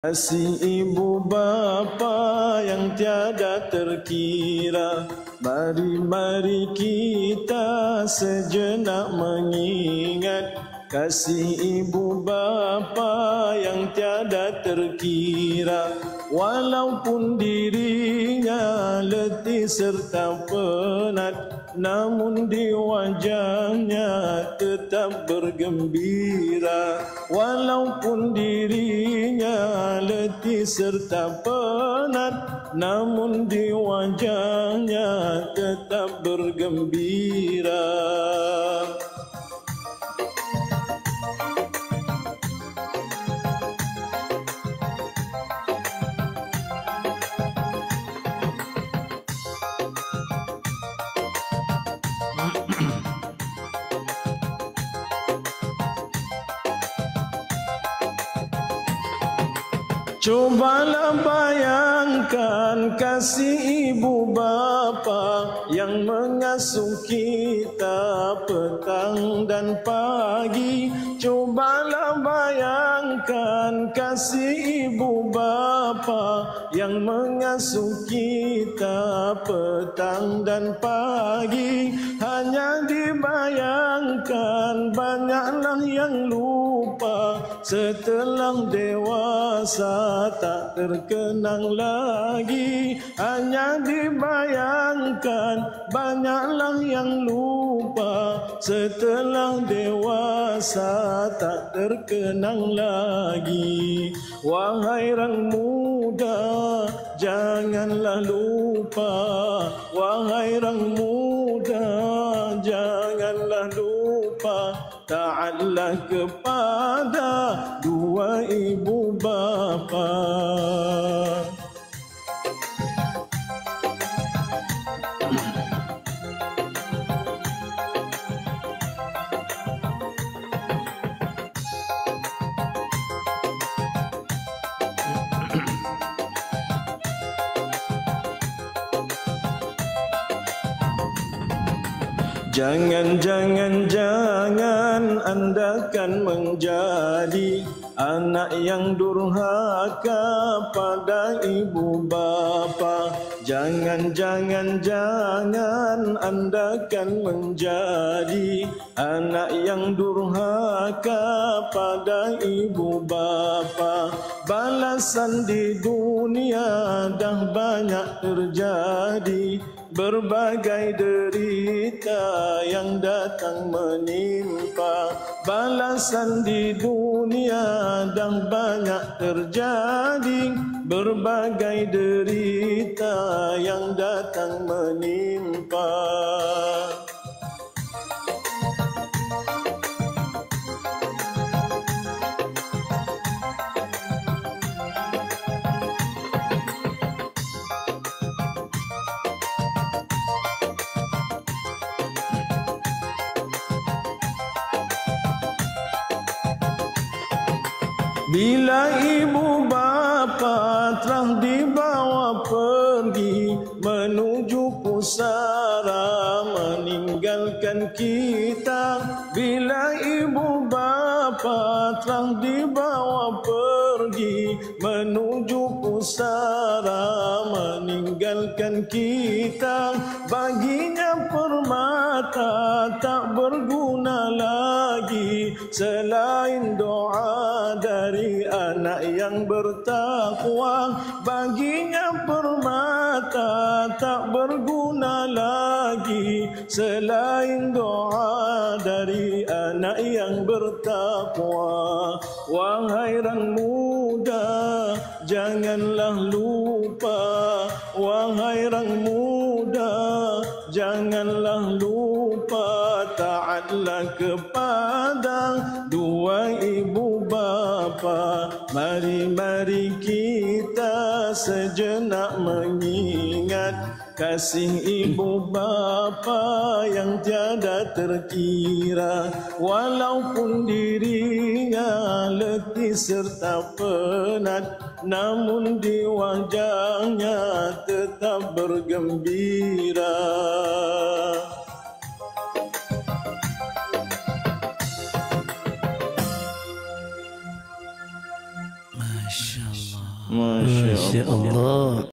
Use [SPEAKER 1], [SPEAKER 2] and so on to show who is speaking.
[SPEAKER 1] Kasih ibu bapa yang tiada terkira, mari kita sejenak mengingat kasih ibu bapa yang tiada terkira. Walaupun dirinya letih serta penat, namun di wajahnya tetap bergembira. Walaupun dirinya letih serta penat, namun di wajahnya tetap bergembira. Cobalah bayangkan kasih ibu bapa yang mengasuh kita petang dan pagi. Cobalah bayangkan kasih ibu bapa yang mengasuh kita petang dan pagi. Hanya dibayangkan banyaklah yang lupa, setelah dewasa tak terkenang lagi. Hanya dibayangkan banyaklah yang lupa, setelah dewasa tak terkenang lagi. Wahai orang muda, janganlah lupa. Wahai orang muda, janganlah lupa. Taatlah kepada dua ibu bapa. Jangan Anda kan menjadi anak yang durhaka pada ibu bapa. Jangan Anda kan menjadi anak yang durhaka pada ibu bapa. Balasan di dunia dah banyak terjadi, berbagai derita yang datang menimpa. Balasan di dunia dah banyak terjadi, berbagai derita yang datang menimpa. Bila ibu bapa telah dibawa pergi menuju pusara meninggalkan kita. Bila ibu bapa telah dibawa pergi menuju pusara meninggalkan kita, baginya permata tak berguna lagi selain doa dari anak yang bertakwa. Baginya permata tak berguna lagi selain doa dari anak yang bertakwa. Wahai orang muda, janganlah lupa. Wahai orang muda, janganlah lupa. Taatlah kepada dua ibu bapa. Mari kita sejenak mengingat kasih ibu bapa yang tiada terkira. Walaupun dirinya letih serta penat, namun di wajahnya tetap bergembira.
[SPEAKER 2] Masya Allah.
[SPEAKER 1] Masya Allah.